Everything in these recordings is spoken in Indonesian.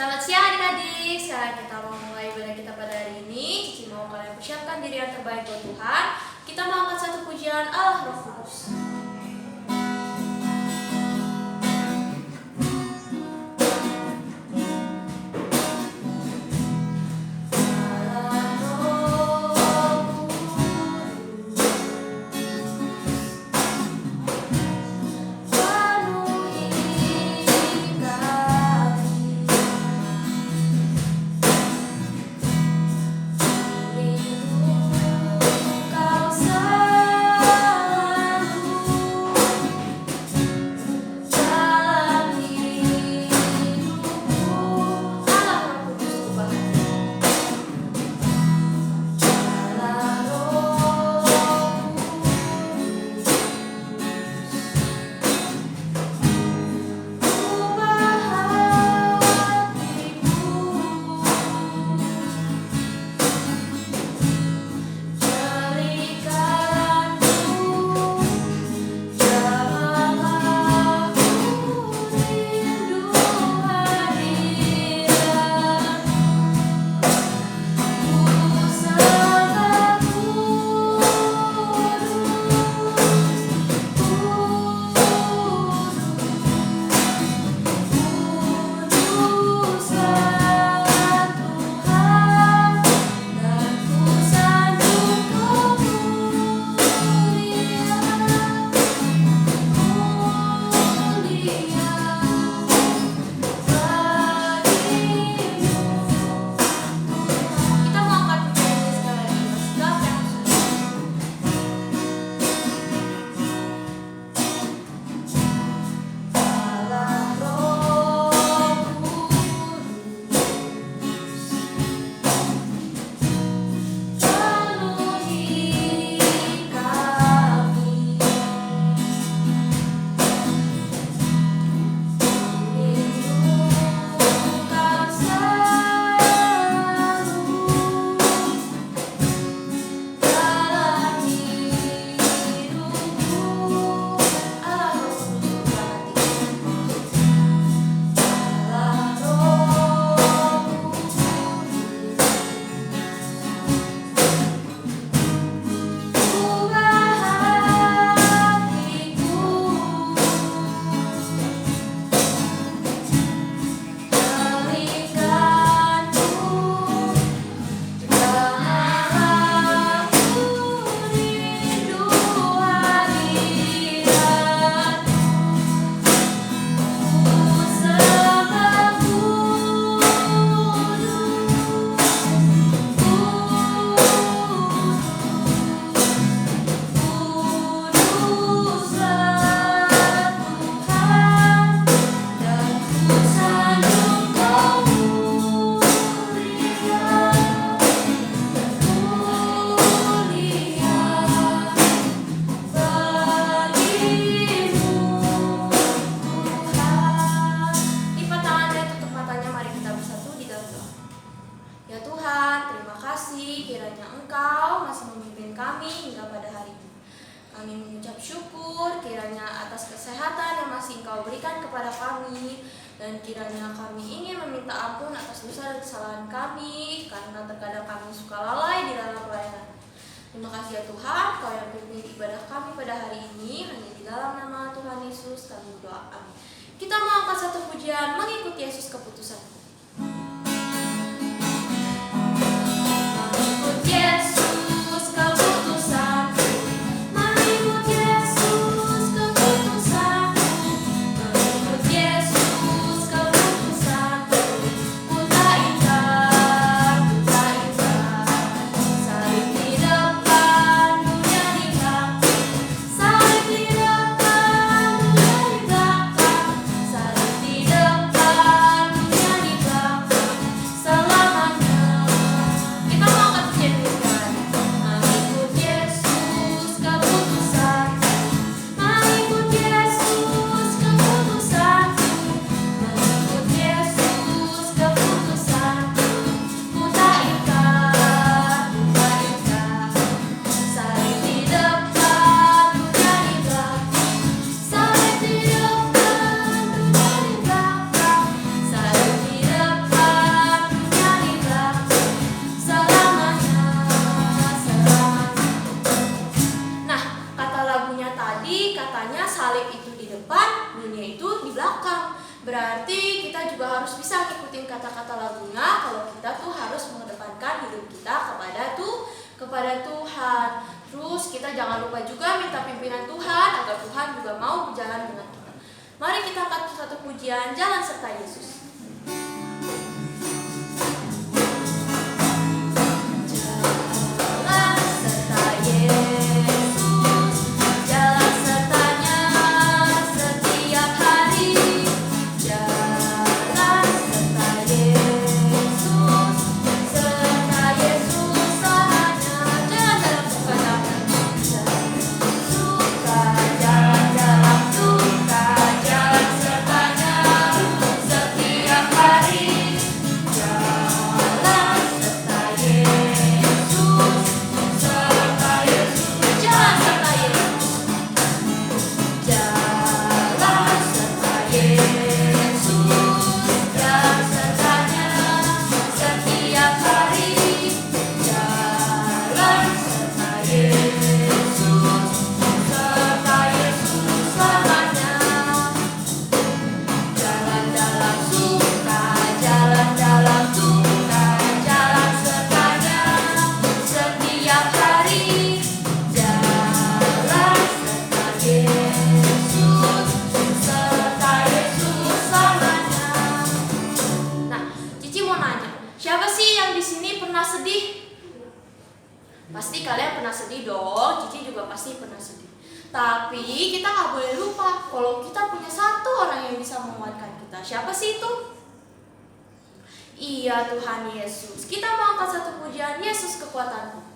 Selamat siang adik-adik. Sekarang kita mau mulai ibadah kita pada hari ini. Cici mau kalian persiapkan diri yang terbaik buat Tuhan. Kita mau angkat satu pujian Allah Roh Kudus. Kami mengucap syukur kiranya atas kesehatan yang masih Engkau berikan kepada kami, dan kiranya kami ingin meminta ampun atas dosa dan kesalahan kami karena terkadang kami suka lalai di dalam pelayanan. Terima kasih ya Tuhan, Kau yang pimpin ibadah kami pada hari ini. Hanya di dalam nama Tuhan Yesus kami berdoa, amin. Kita mau angkat satu pujian mengikut Yesus keputusan. Saling di depan, dunia di belakang. Berarti kita juga harus bisa ngikutin kata-kata lagunya kalau kita tuh harus mengedepankan hidup kita kepada Tuhan. Terus kita jangan lupa juga minta pimpinan Tuhan agar Tuhan juga mau berjalan dengan kita. Mari kita angkat satu pujian, Jalan Serta Yesus. Pasti kalian pernah sedih dong, Cici juga pasti pernah sedih. Tapi kita nggak boleh lupa kalau kita punya satu orang yang bisa menguatkan kita. Siapa sih itu? Iya, Tuhan Yesus. Kita mau angkat satu pujian, Yesus kekuatanku.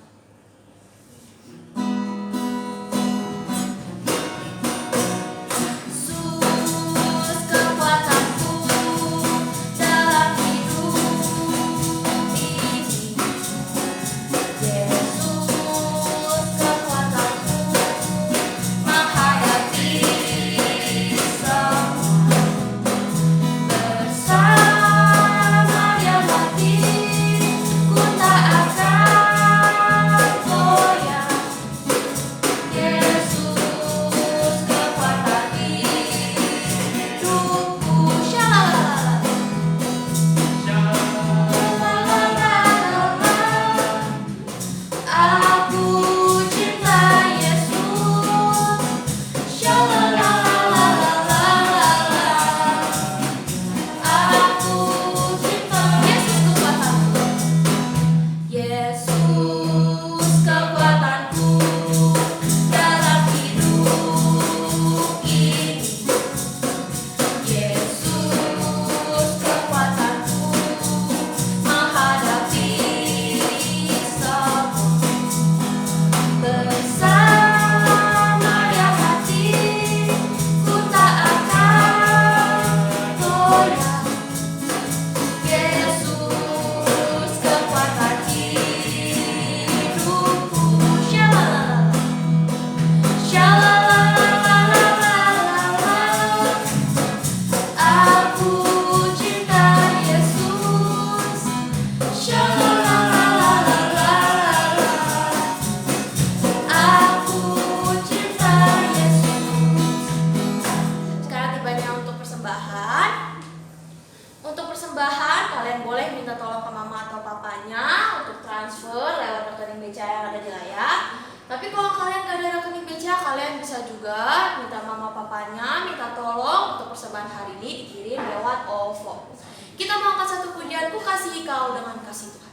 Tapi kalau kalian gak ada rekening BCA, kalian bisa juga minta mama papanya minta tolong untuk persembahan hari ini dikirim lewat OVO. Kita mau angkat satu pujian, Ku Kasihi Kau dengan Kasih Tuhan.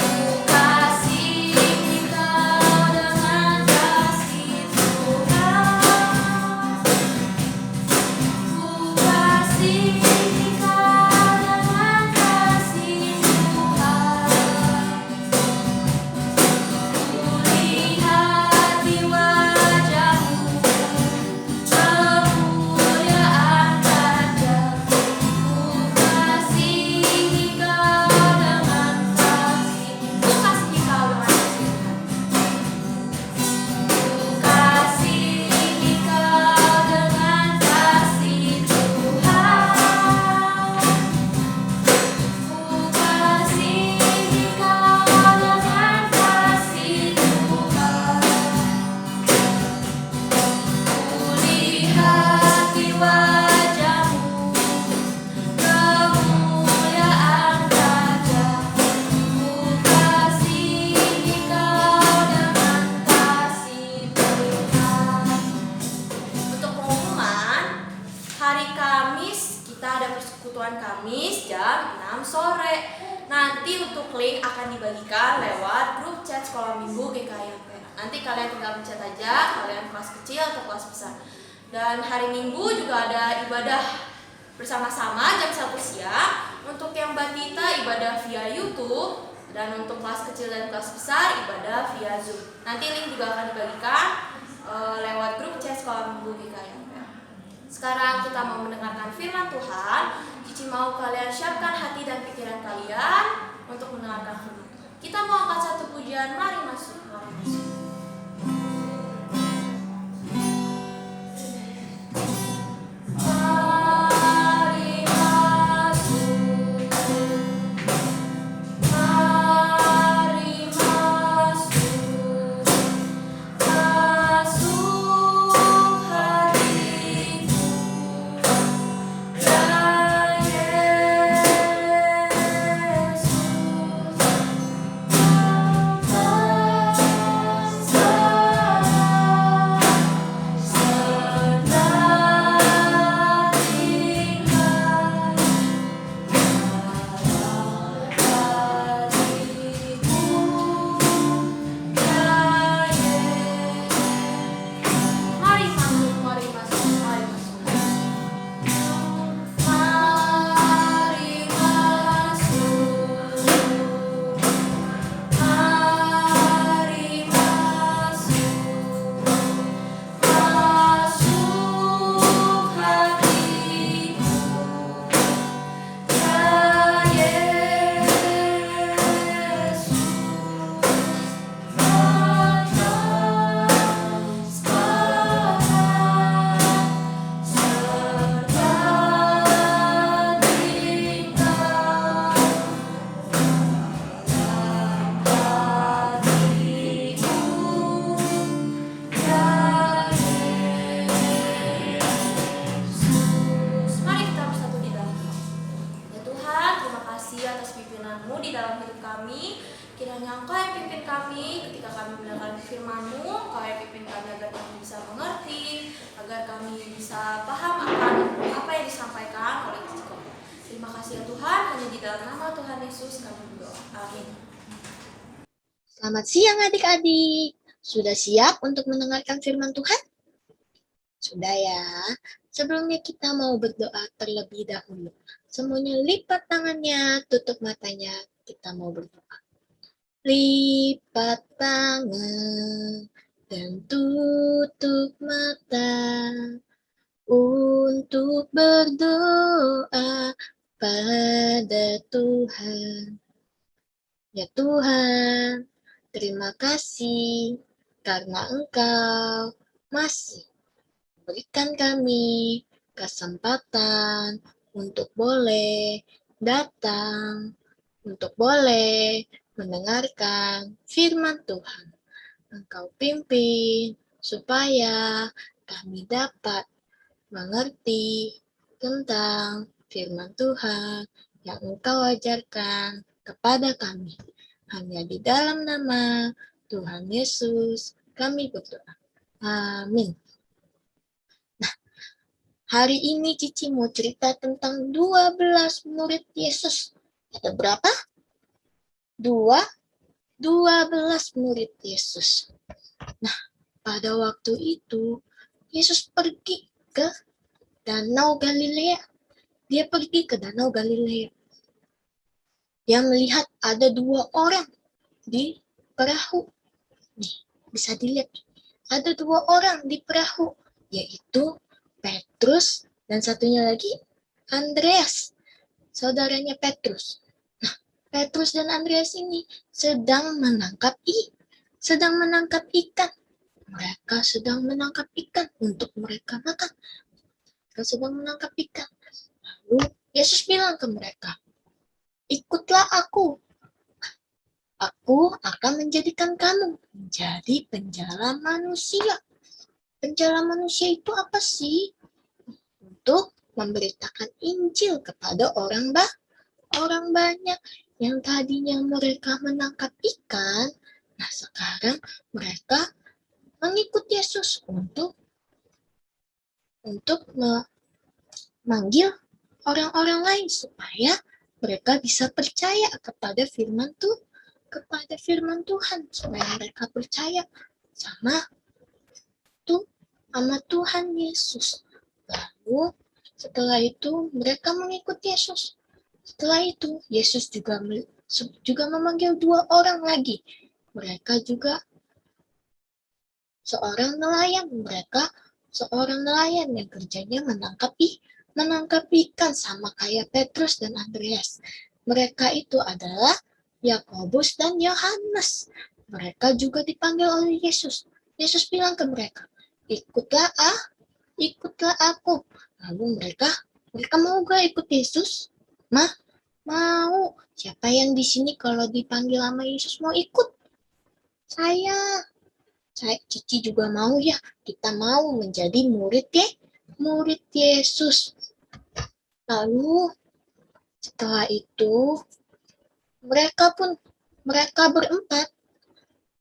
Ku hari Kamis kita ada persekutuan Kamis jam 6 sore. Nanti untuk link akan dibagikan lewat grup chat sekolah minggu GKIMP. Nanti kalian tinggal pencet aja, kalian kelas kecil atau kelas besar. Dan hari Minggu juga ada ibadah bersama-sama jam 1 siang. Untuk yang batita ibadah via YouTube, dan untuk kelas kecil dan kelas besar ibadah via Zoom. Nanti link juga akan dibagikan lewat grup chat sekolah minggu GKIMP. Sekarang kita mau mendengarkan firman Tuhan. Cici mau kalian siapkan hati dan pikiran kalian untuk mendengarkan firman Tuhan. Kita mau angkat satu pujian, mari masuk. Mari masuk. Di dalam hidup kami, kiranya Engkau yang pimpin kami ketika kami mendengarkan firman-Mu, Engkau yang pimpin kami agar kami bisa mengerti, agar kami bisa paham akan apa yang disampaikan oleh Engkau. Terima kasih ya Tuhan, hanya di dalam nama Tuhan Yesus kami berdoa. Amin. Selamat siang adik-adik. Sudah siap untuk mendengarkan firman Tuhan? Sudah ya. Sebelumnya kita mau berdoa terlebih dahulu. Semuanya lipat tangannya, tutup matanya. Kita mau berdoa. Lipat tangan dan tutup mata untuk berdoa pada Tuhan. Ya Tuhan, terima kasih karena Engkau masih berikan kami kesempatan untuk boleh datang, untuk boleh mendengarkan firman Tuhan. Engkau pimpin supaya kami dapat mengerti tentang firman Tuhan yang Engkau ajarkan kepada kami. Hanya di dalam nama Tuhan Yesus kami berdoa. Amin. Hari ini Cici mau cerita tentang 12 murid Yesus. Ada berapa? 12 murid Yesus. Nah, pada waktu itu, Yesus pergi ke Danau Galilea. Dia pergi ke Danau Galilea. Dia melihat ada 2 orang di perahu. Nih, bisa dilihat. Ada 2 orang di perahu, yaitu Petrus, dan satunya lagi Andreas, saudaranya Petrus. Nah, Petrus dan Andreas ini sedang menangkap ikan. Mereka sedang menangkap ikan untuk mereka makan. Mereka sedang menangkap ikan. Lalu Yesus bilang ke mereka, "Ikutlah aku. Aku akan menjadikan kamu menjadi penjala manusia." Penjala manusia itu apa sih? Untuk memberitakan Injil kepada orang banyak yang tadinya mereka menangkap ikan. Nah, sekarang mereka mengikut Yesus untuk manggil orang-orang lain supaya mereka bisa percaya kepada firman Tuhan, supaya mereka percaya sama Tuhan Yesus. Lalu setelah itu mereka mengikuti Yesus. Setelah itu Yesus juga memanggil 2 orang lagi. Mereka juga seorang nelayan yang kerjanya menangkap ikan sama kayak Petrus dan Andreas. Mereka itu adalah Yakobus dan Yohanes. Mereka juga dipanggil oleh Yesus. Yesus bilang ke mereka, ikutlah aku. Lalu mereka mau gak ikut Yesus? Mau. Siapa yang di sini kalau dipanggil sama Yesus mau ikut? Saya Cici juga mau ya. Kita mau menjadi murid Yesus. Lalu setelah itu mereka berempat,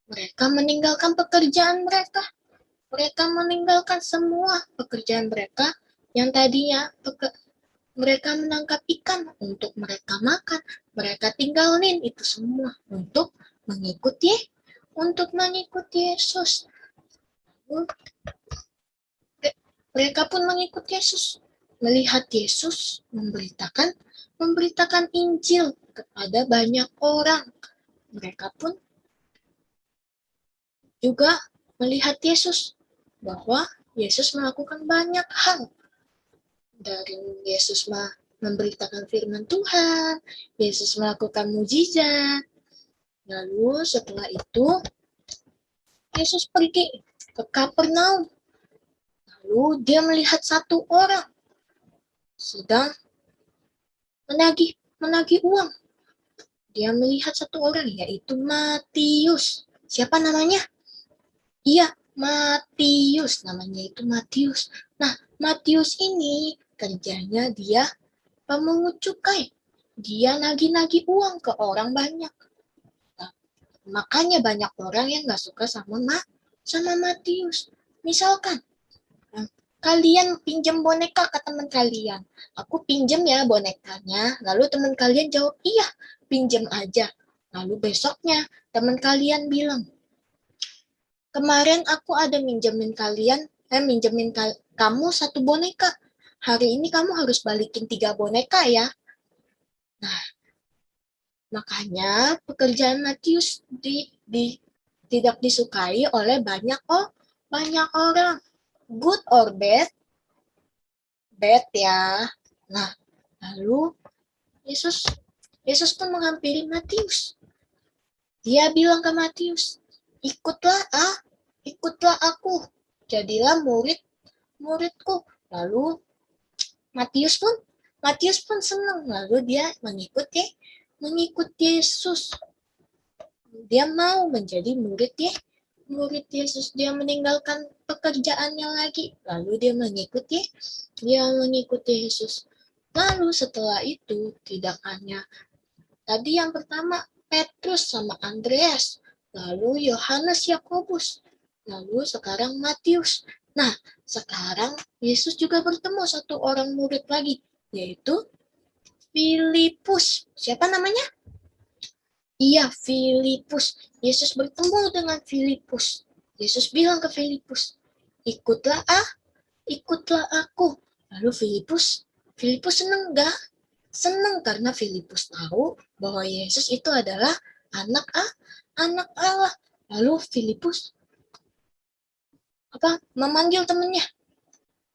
mereka meninggalkan pekerjaan mereka. Mereka meninggalkan semua pekerjaan mereka yang tadinya mereka menangkap ikan untuk mereka makan. Mereka tinggalin itu semua untuk mengikuti Yesus. Mereka pun mengikuti Yesus. Melihat Yesus memberitakan Injil kepada banyak orang. Mereka pun juga melihat Yesus, bahwa Yesus melakukan banyak hal. Dari Yesus memberitakan firman Tuhan, Yesus melakukan mujizat. Lalu setelah itu Yesus pergi ke Kapernaum. Lalu dia melihat satu orang sedang menagih uang. Dia melihat satu orang, yaitu Matius. Siapa namanya? Iya, Matius. Namanya itu Matius. Nah, Matius ini kerjanya dia pemungut cukai. Dia nagih-nagih uang ke orang banyak. Nah, makanya banyak orang yang gak suka sama Matius. Misalkan, kalian pinjam boneka ke teman kalian. Aku pinjam ya bonekanya. Lalu teman kalian jawab, iya, pinjam aja. Lalu besoknya teman kalian bilang, kemarin aku ada minjemin kamu 1 boneka. Hari ini kamu harus balikin 3 boneka ya. Nah, makanya pekerjaan Matius tidak disukai oleh banyak orang. Good or bad? Bad ya. Nah, lalu Yesus pun menghampiri Matius. Dia bilang ke Matius, ikutlah aku, jadilah muridku. Lalu Matius pun senang. Lalu dia mengikuti Yesus. Dia mau menjadi murid Yesus. Dia meninggalkan pekerjaannya lagi. Lalu dia mengikuti Yesus. Lalu setelah itu tidak hanya tadi yang pertama Petrus sama Andreas, lalu Yohanes, Yakobus, lalu sekarang Matius. Nah, sekarang Yesus juga bertemu satu orang murid lagi, yaitu Filipus. Siapa namanya? Iya, Filipus. Yesus bertemu dengan Filipus. Yesus bilang ke Filipus, ikutlah aku. Lalu Filipus senang gak? Senang karena Filipus tahu bahwa Yesus itu adalah anak Allah. Lalu Filipus memanggil temannya,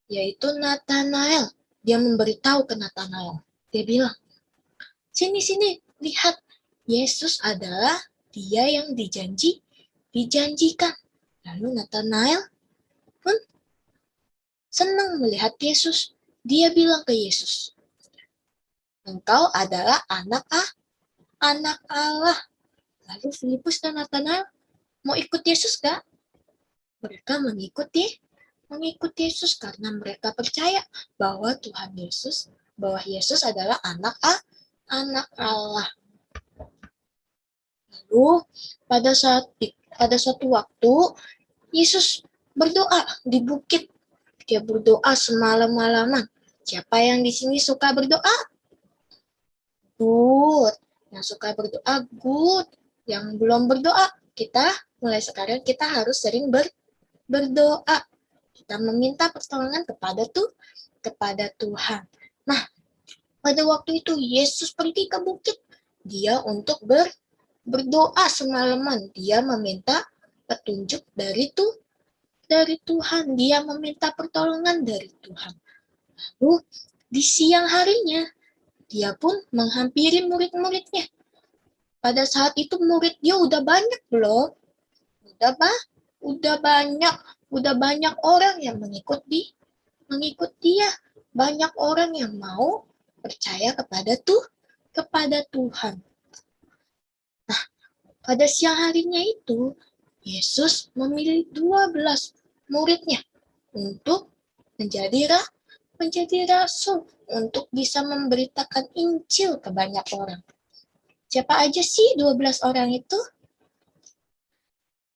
yaitu Nathanael. Dia memberitahu ke Nathanael. Dia bilang, sini, lihat. Yesus adalah dia yang dijanjikan. Lalu Nathanael pun senang melihat Yesus. Dia bilang ke Yesus, engkau adalah anak Allah. Lalu Filipus dan Nathanael mau ikut Yesus gak? Mereka mengikuti Yesus karena mereka percaya bahwa Yesus adalah anak Allah. Lalu pada suatu waktu Yesus berdoa di bukit. Dia berdoa semalam-malaman. Siapa yang di sini suka berdoa? Good. Yang suka berdoa, good. Yang belum berdoa, kita mulai sekarang kita harus sering berdoa. Kita meminta pertolongan kepada Tuhan. Nah, pada waktu itu Yesus pergi ke bukit. Dia untuk berdoa semalaman. Dia meminta petunjuk dari Tuhan. Dia meminta pertolongan dari Tuhan. Lalu di siang harinya dia pun menghampiri murid-muridnya. Pada saat itu murid dia udah banyak belum? Udah banyak. Udah banyak orang yang mengikut dia. Banyak orang yang mau percaya kepada Tuhan. Nah, pada siang harinya itu, Yesus memilih 12 muridnya untuk menjadi rasul, untuk bisa memberitakan Injil ke banyak orang. Siapa aja sih 12 orang itu?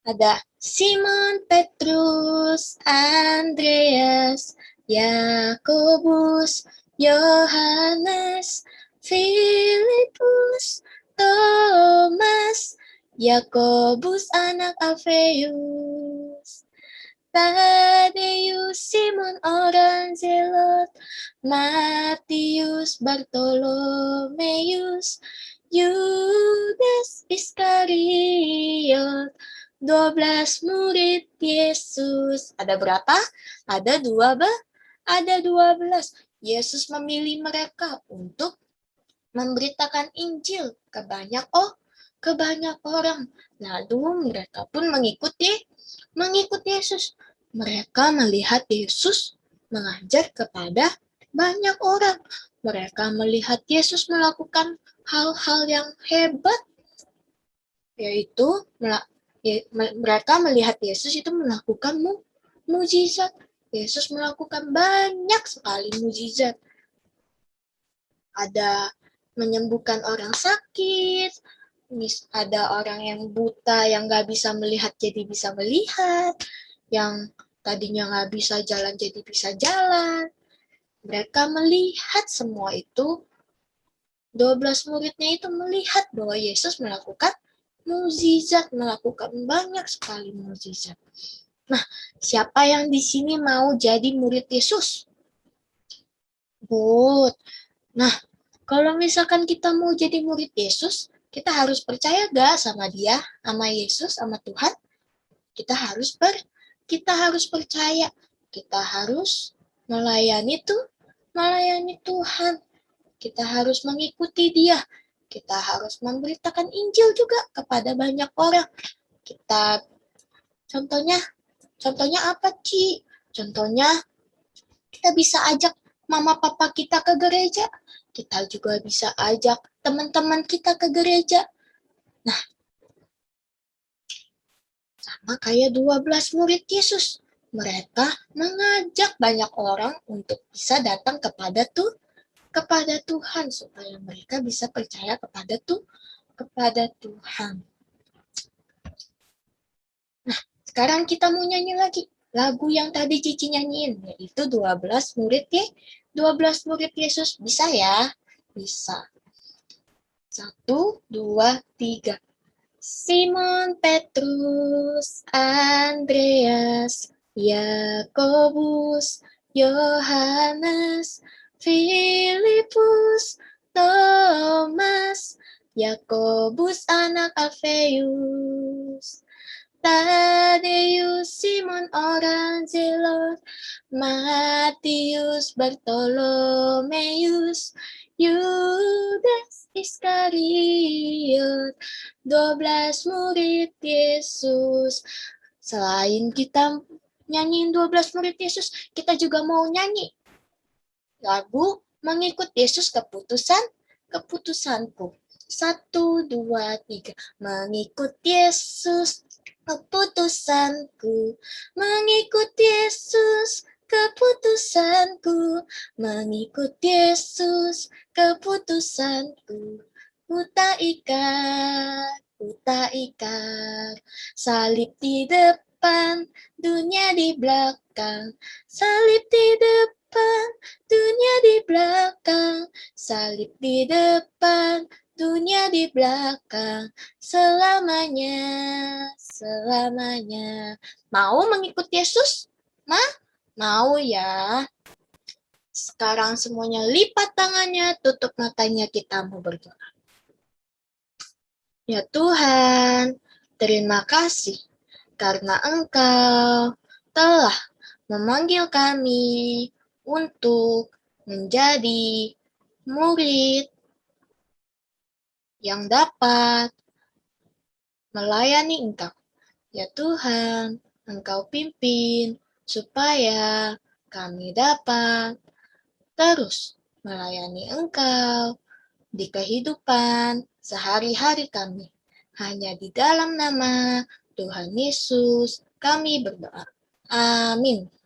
Ada Simon, Petrus, Andreas, Yakobus, Yohanes, Filipus, Thomas, Yakobus anak Alfeus, Tadeus, Simon orang Zelot, Matius, Bartolomeus, Yudas Iskariot. 12 murid Yesus. Ada berapa? Ada 12. Yesus memilih mereka untuk memberitakan Injil ke banyak orang. Lalu mereka pun mengikut Yesus. Mereka melihat Yesus mengajar kepada banyak orang. Mereka melihat Yesus melakukan hal-hal yang hebat, yaitu mereka melihat Yesus itu melakukan mujizat. Yesus melakukan banyak sekali mujizat. Ada menyembuhkan orang sakit, ada orang yang buta yang nggak bisa melihat jadi bisa melihat, yang tadinya nggak bisa jalan jadi bisa jalan. Mereka melihat semua itu. 12 muridnya itu melihat bahwa Yesus melakukan mukjizat, melakukan banyak sekali mukjizat. Nah, siapa yang di sini mau jadi murid Yesus? Good. Nah, kalau misalkan kita mau jadi murid Yesus, kita harus percaya gak sama dia, sama Yesus, sama Tuhan? Kita harus percaya. Kita harus melayani Tuhan. Kita harus mengikuti dia. Kita harus memberitakan Injil juga kepada banyak orang. Contohnya apa, Ci? Contohnya kita bisa ajak mama papa kita ke gereja. Kita juga bisa ajak teman-teman kita ke gereja. Nah, sama kayak 12 murid Yesus. Mereka mengajak banyak orang untuk bisa datang kepada Tuhan supaya mereka bisa percaya kepada Tuhan. Nah, sekarang kita mau nyanyi lagi lagu yang tadi Cici nyanyiin, yaitu 12 murid 12 murid Yesus. Bisa ya? Bisa. 1, 2, 3. Simon, Petrus, Andreas, Yakobus, Yohanes, Filipus, Thomas, Yakobus anak Alfeus, Tadeus, Simon orang Zelot, Matius, Bartolomeus, Yudas Iskariot. 12 murid Yesus. Selain kita nyanyiin 12 murid Yesus, kita juga mau nyanyi lagu mengikut Yesus keputusanku. 1, 2, 3. Mengikut Yesus keputusanku. Mengikut Yesus keputusanku. Mengikut Yesus keputusanku. Ku tak ikat. Salib di depan, dunia di belakang. Salib di depan, depan, dunia di belakang, salib di depan, dunia di belakang, selamanya, selamanya. Mau mengikut Yesus? Mau ya? Sekarang semuanya lipat tangannya, tutup matanya, kita mau berdoa. Ya Tuhan, terima kasih karena Engkau telah memanggil kami untuk menjadi murid yang dapat melayani Engkau. Ya Tuhan, Engkau pimpin supaya kami dapat terus melayani Engkau di kehidupan sehari-hari kami. Hanya di dalam nama Tuhan Yesus kami berdoa. Amin.